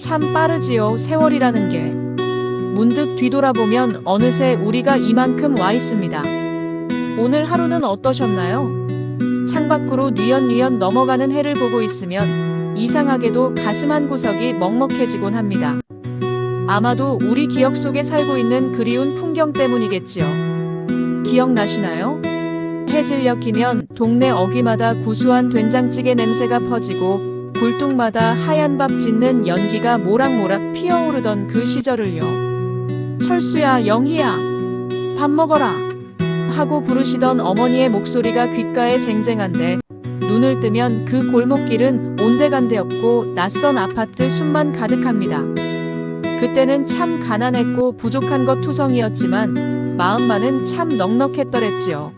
참 빠르지요, 세월이라는 게. 문득 뒤돌아보면 어느새 우리가 이만큼 와 있습니다. 오늘 하루는 어떠셨나요? 창밖으로 뉘엿뉘엿 넘어가는 해를 보고 있으면 이상하게도 가슴 한 구석이 먹먹해지곤 합니다. 아마도 우리 기억 속에 살고 있는 그리운 풍경 때문이겠지요. 기억나시나요? 해질녘 이면 동네 어귀마다 구수한 된장찌개 냄새가 퍼지고 굴뚝마다 하얀 밥 짓는 연기가 모락모락 피어오르던 그 시절을요. 철수야, 영희야, 밥 먹어라 하고 부르시던 어머니의 목소리가 귓가에 쟁쟁한데 눈을 뜨면 그 골목길은 온데간데 없고 낯선 아파트 숲만 가득합니다. 그때는 참 가난했고 부족한 것 투성이었지만 마음만은 참 넉넉했더랬지요.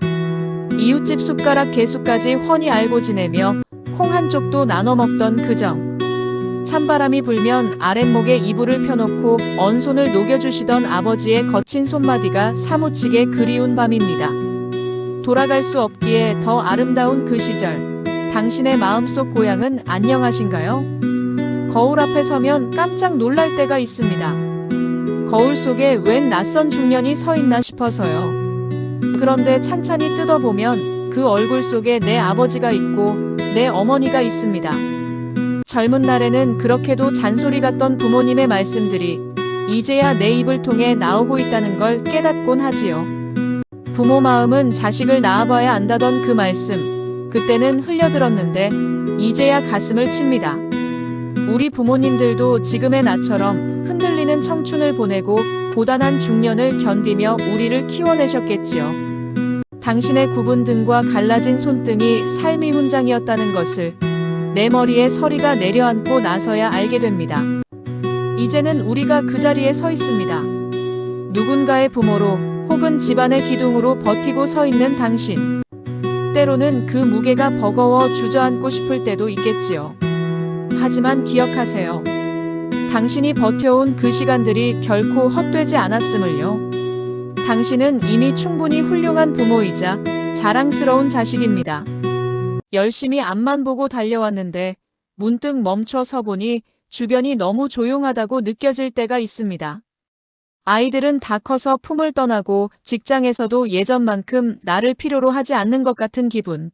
이웃집 숟가락 개수까지 훤히 알고 지내며 콩 한 쪽도 나눠 먹던 그정. 찬바람이 불면 아랫목에 이불을 펴놓고 언손을 녹여주시던 아버지의 거친 손마디가 사무치게 그리운 밤입니다. 돌아갈 수 없기에 더 아름다운 그 시절, 당신의 마음속 고향은 안녕하신가요? 거울 앞에 서면 깜짝 놀랄 때가 있습니다. 거울 속에 웬 낯선 중년이 서 있나 싶어서요. 그런데 찬찬히 뜯어보면 그 얼굴 속에 내 아버지가 있고 내 어머니가 있습니다. 젊은 날에는 그렇게도 잔소리 같던 부모님의 말씀들이 이제야 내 입을 통해 나오고 있다는 걸 깨닫곤 하지요. 부모 마음은 자식을 낳아봐야 안다던 그 말씀, 그때는 흘려들었는데 이제야 가슴을 칩니다. 우리 부모님들도 지금의 나처럼 흔들리는 청춘을 보내고 고단한 중년을 견디며 우리를 키워내셨겠지요. 당신의 굽은 등과 갈라진 손등이 삶의 훈장이었다는 것을 내 머리에 서리가 내려앉고 나서야 알게 됩니다. 이제는 우리가 그 자리에 서 있습니다. 누군가의 부모로 혹은 집안의 기둥으로 버티고 서 있는 당신. 때로는 그 무게가 버거워 주저앉고 싶을 때도 있겠지요. 하지만 기억하세요. 당신이 버텨온 그 시간들이 결코 헛되지 않았음을요. 당신은 이미 충분히 훌륭한 부모이자 자랑스러운 자식입니다. 열심히 앞만 보고 달려왔는데 문득 멈춰 서 보니 주변이 너무 조용하다고 느껴질 때가 있습니다. 아이들은 다 커서 품을 떠나고 직장에서도 예전만큼 나를 필요로 하지 않는 것 같은 기분.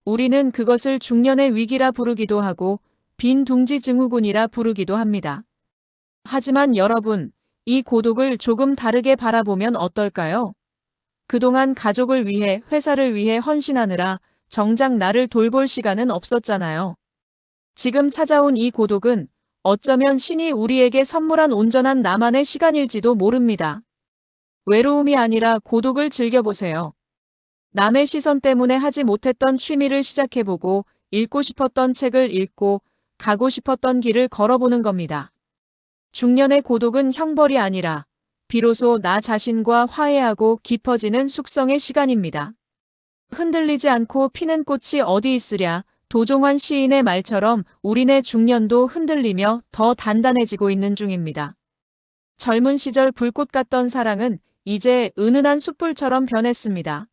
우리는 그것을 중년의 위기라 부르기도 하고 빈 둥지 증후군이라 부르기도 합니다. 하지만 여러분, 이 고독을 조금 다르게 바라보면 어떨까요? 그동안 가족을 위해, 회사를 위해 헌신하느라 정작 나를 돌볼 시간은 없었잖아요. 지금 찾아온 이 고독은 어쩌면 신이 우리에게 선물한 온전한 나만의 시간일지도 모릅니다. 외로움이 아니라 고독을 즐겨보세요. 남의 시선 때문에 하지 못했던 취미를 시작해보고 읽고 싶었던 책을 읽고 가고 싶었던 길을 걸어보는 겁니다. 중년의 고독은 형벌이 아니라 비로소 나 자신과 화해하고 깊어지는 숙성의 시간입니다. 흔들리지 않고 피는 꽃이 어디 있으랴 도종환 시인의 말처럼 우리네 중년도 흔들리며 더 단단해지고 있는 중입니다. 젊은 시절 불꽃 같던 사랑은 이제 은은한 숯불처럼 변했습니다.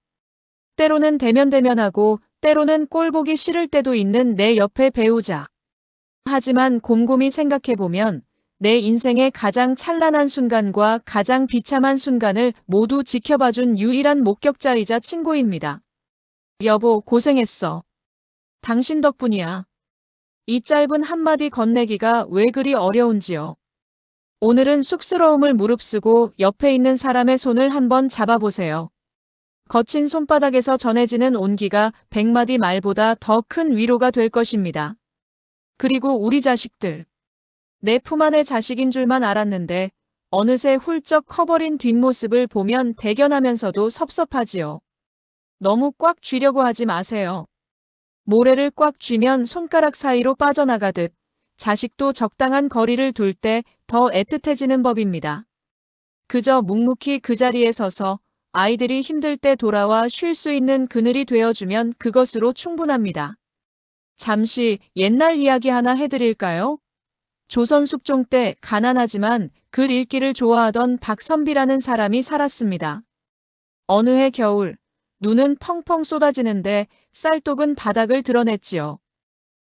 때로는 대면대면하고 때로는 꼴보기 싫을 때도 있는 내 옆의 배우자. 하지만 곰곰이 생각해보면 내 인생의 가장 찬란한 순간과 가장 비참한 순간을 모두 지켜봐준 유일한 목격자이자 친구입니다. 여보, 고생했어. 당신 덕분이야. 이 짧은 한마디 건네기가 왜 그리 어려운지요. 오늘은 쑥스러움을 무릅쓰고 옆에 있는 사람의 손을 한번 잡아보세요. 거친 손바닥에서 전해지는 온기가 100마디 말보다 더 큰 위로가 될 것입니다. 그리고 우리 자식들. 내 품 안의 자식인 줄만 알았는데 어느새 훌쩍 커버린 뒷모습을 보면 대견하면서도 섭섭하지요. 너무 꽉 쥐려고 하지 마세요. 모래를 꽉 쥐면 손가락 사이로 빠져나가듯 자식도 적당한 거리를 둘 때 더 애틋해지는 법입니다. 그저 묵묵히 그 자리에 서서 아이들이 힘들 때 돌아와 쉴 수 있는 그늘이 되어주면 그것으로 충분합니다. 잠시 옛날 이야기 하나 해드릴까요? 조선 숙종 때 가난하지만 글 읽기를 좋아하던 박선비라는 사람이 살았습니다. 어느 해 겨울, 눈은 펑펑 쏟아지는데 쌀독은 바닥을 드러냈지요.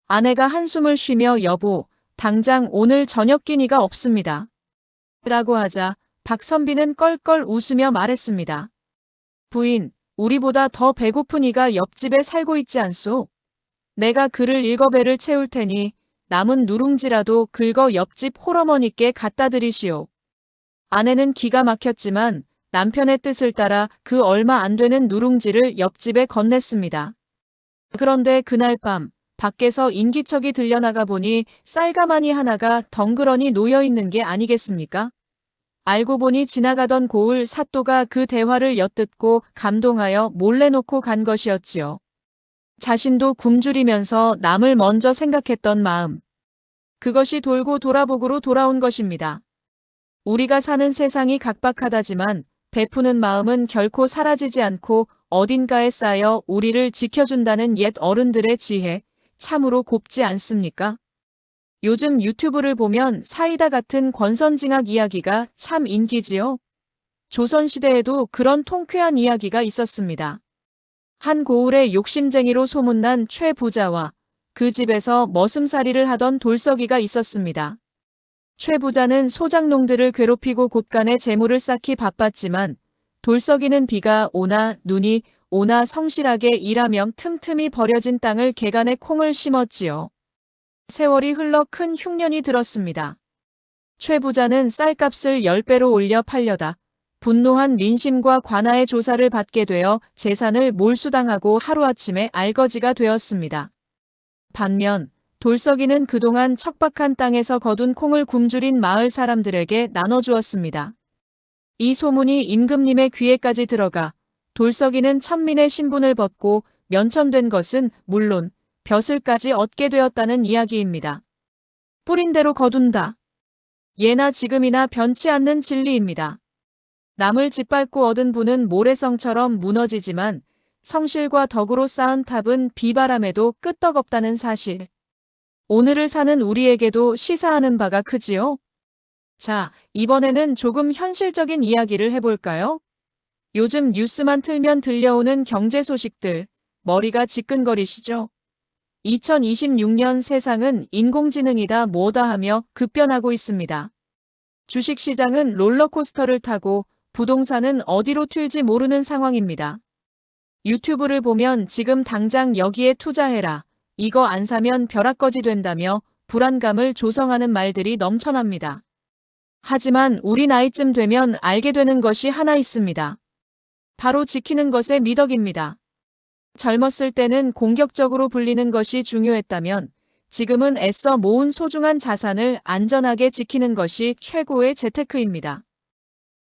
아내가 한숨을 쉬며 여보, 당장 오늘 저녁 끼니가 없습니다. 라고 하자 박선비는 껄껄 웃으며 말했습니다. 부인, 우리보다 더 배고픈 이가 옆집에 살고 있지 않소? 내가 그를 7배를 채울 테니 남은 누룽지라도 긁어 옆집 홀어머니께 갖다 드리시오. 아내는 기가 막혔지만 남편의 뜻을 따라 그 얼마 안 되는 누룽지를 옆집에 건넸습니다. 그런데 그날 밤 밖에서 인기척이 들려나가 보니 쌀가마니 하나가 덩그러니 놓여있는 게 아니겠습니까? 알고 보니 지나가던 고을 사또가 그 대화를 엿듣고 감동하여 몰래 놓고 간 것이었지요. 자신도 굶주리면서 남을 먼저 생각했던 마음. 그것이 돌고 돌아복으로 돌아온 것입니다. 우리가 사는 세상이 각박하다지만 베푸는 마음은 결코 사라지지 않고 어딘가에 쌓여 우리를 지켜준다는 옛 어른들의 지혜, 참으로 곱지 않습니까? 요즘 유튜브를 보면 사이다 같은 권선징악 이야기가 참 인기지요. 조선시대에도 그런 통쾌한 이야기가 있었습니다. 한 고을의 욕심쟁이로 소문난 최 부자와 그 집에서 머슴살이를 하던 돌석이가 있었습니다. 최 부자는 소작농들을 괴롭히고 곳간에 재물을 쌓기 바빴지만 돌석이는 비가 오나 눈이 오나 성실하게 일하며 틈틈이 버려진 땅을 개간에 콩을 심었지요. 세월이 흘러 큰 흉년이 들었습니다. 최 부자는 쌀값을 10배로 올려 팔려다 분노한 민심과 관아의 조사를 받게 되어 재산을 몰수당하고 하루아침에 알거지가 되었습니다. 반면 돌석이는 그동안 척박한 땅에서 거둔 콩을 굶주린 마을 사람들에게 나눠주었습니다. 이 소문이 임금님의 귀에까지 들어가 돌석이는 천민의 신분을 벗고 면천된 것은 물론 벼슬까지 얻게 되었다는 이야기입니다. 뿌린 대로 거둔다. 예나 지금이나 변치 않는 진리입니다. 남을 짓밟고 얻은 부는 모래성처럼 무너지지만 성실과 덕으로 쌓은 탑은 비바람에도 끄떡없다는 사실. 오늘을 사는 우리에게도 시사하는 바가 크지요? 자, 이번에는 조금 현실적인 이야기를 해볼까요? 요즘 뉴스만 틀면 들려오는 경제 소식들, 머리가 지끈거리시죠? 2026년 세상은 인공지능이다 뭐다 하며 급변하고 있습니다. 주식시장은 롤러코스터를 타고 부동산은 어디로 튈지 모르는 상황입니다. 유튜브를 보면 지금 당장 여기에 투자해라. 이거 안 사면 벼락거지 된다며 불안감을 조성하는 말들이 넘쳐납니다. 하지만 우리 나이쯤 되면 알게 되는 것이 하나 있습니다. 바로 지키는 것의 미덕입니다. 젊었을 때는 공격적으로 불리는 것이 중요했다면 지금은 애써 모은 소중한 자산을 안전하게 지키는 것이 최고의 재테크입니다.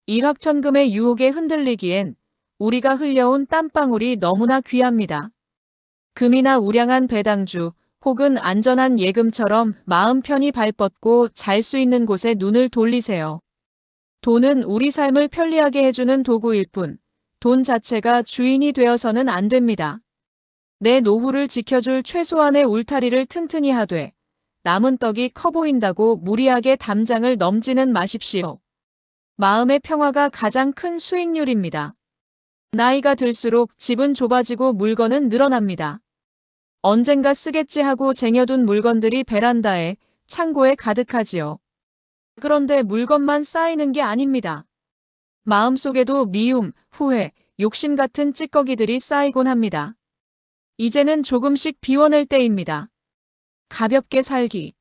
일확천금의 유혹에 흔들리기엔 우리가 흘려온 땀방울이 너무나 귀합니다. 금이나 우량한 배당주 혹은 안전한 예금처럼 마음 편히 발 뻗고 잘 수 있는 곳에 눈을 돌리세요. 돈은 우리 삶을 편리하게 해주는 도구일 뿐 돈 자체가 주인이 되어서는 안 됩니다. 내 노후를 지켜줄 최소한의 울타리를 튼튼히 하되 남은 떡이 커 보인다고 무리하게 담장을 넘지는 마십시오. 마음의 평화가 가장 큰 수익률입니다. 나이가 들수록 집은 좁아지고 물건은 늘어납니다. 언젠가 쓰겠지 하고 쟁여둔 물건들이 베란다에, 창고에 가득하지요. 그런데 물건만 쌓이는 게 아닙니다. 마음속에도 미움, 후회, 욕심 같은 찌꺼기들이 쌓이곤 합니다. 이제는 조금씩 비워낼 때입니다. 가볍게 살기.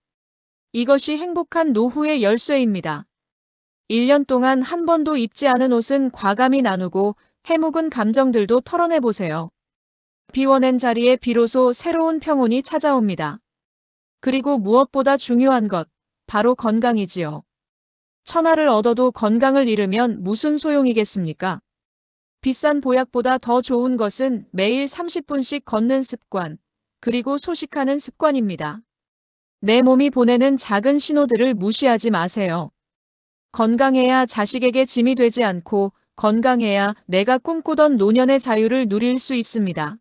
이것이 행복한 노후의 열쇠입니다. 1년 동안 한 번도 입지 않은 옷은 과감히 나누고 해묵은 감정들도 털어내보세요. 비워낸 자리에 비로소 새로운 평온이 찾아옵니다. 그리고 무엇보다 중요한 것, 바로 건강이지요. 천하를 얻어도 건강을 잃으면 무슨 소용이겠습니까? 비싼 보약보다 더 좋은 것은 매일 30분씩 걷는 습관, 그리고 소식하는 습관입니다. 내 몸이 보내는 작은 신호들을 무시하지 마세요. 건강해야 자식에게 짐이 되지 않고 건강해야 내가 꿈꾸던 노년의 자유를 누릴 수 있습니다.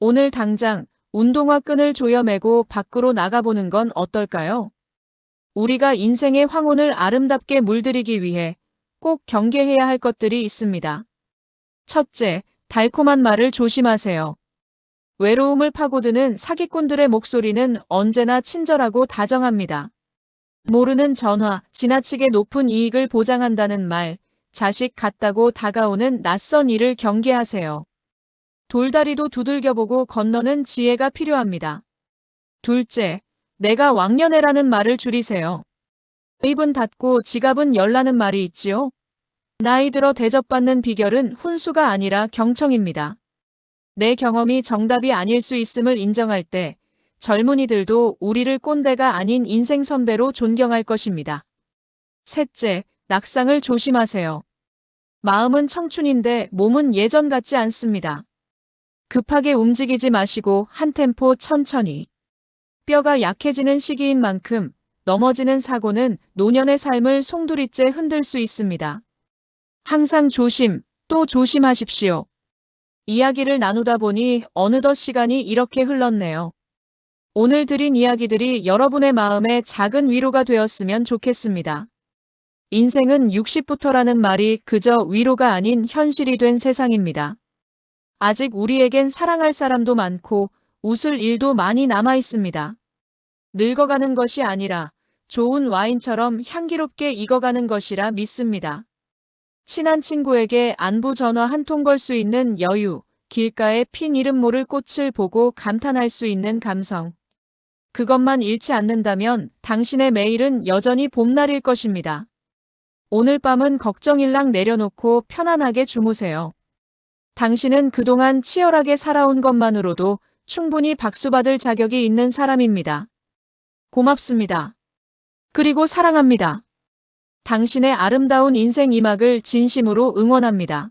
오늘 당장 운동화 끈을 조여매고 밖으로 나가보는 건 어떨까요? 우리가 인생의 황혼을 아름답게 물들이기 위해 꼭 경계해야 할 것들이 있습니다. 첫째, 달콤한 말을 조심하세요. 외로움을 파고드는 사기꾼들의 목소리는 언제나 친절하고 다정합니다. 모르는 전화, 지나치게 높은 이익을 보장한다는 말, 자식 같다고 다가오는 낯선 일을 경계하세요. 돌다리도 두들겨보고 건너는 지혜가 필요합니다. 둘째, 내가 왕년애라는 말을 줄이세요. 입은 닫고 지갑은 열라는 말이 있지요. 나이 들어 대접받는 비결은 훈수가 아니라 경청입니다. 내 경험이 정답이 아닐 수 있음을 인정할 때 젊은이들도 우리를 꼰대가 아닌 인생 선배로 존경할 것입니다. 셋째, 낙상을 조심하세요. 마음은 청춘인데 몸은 예전 같지 않습니다. 급하게 움직이지 마시고 한 템포 천천히. 뼈가 약해지는 시기인 만큼 넘어지는 사고는 노년의 삶을 송두리째 흔들 수 있습니다. 항상 조심, 또 조심하십시오. 이야기를 나누다 보니 어느덧 시간이 이렇게 흘렀네요. 오늘 드린 이야기들이 여러분의 마음에 작은 위로가 되었으면 좋겠습니다. 인생은 60부터라는 말이 그저 위로가 아닌 현실이 된 세상입니다. 아직 우리에겐 사랑할 사람도 많고 웃을 일도 많이 남아 있습니다. 늙어가는 것이 아니라 좋은 와인처럼 향기롭게 익어가는 것이라 믿습니다. 친한 친구에게 안부 전화 한 통 걸 수 있는 여유, 길가에 핀 이름 모를 꽃을 보고 감탄할 수 있는 감성. 그것만 잃지 않는다면 당신의 매일은 여전히 봄날일 것입니다. 오늘 밤은 걱정일랑 내려놓고 편안하게 주무세요. 당신은 그동안 치열하게 살아온 것만으로도 충분히 박수받을 자격이 있는 사람입니다. 고맙습니다. 그리고 사랑합니다. 당신의 아름다운 인생 이막을 진심으로 응원합니다.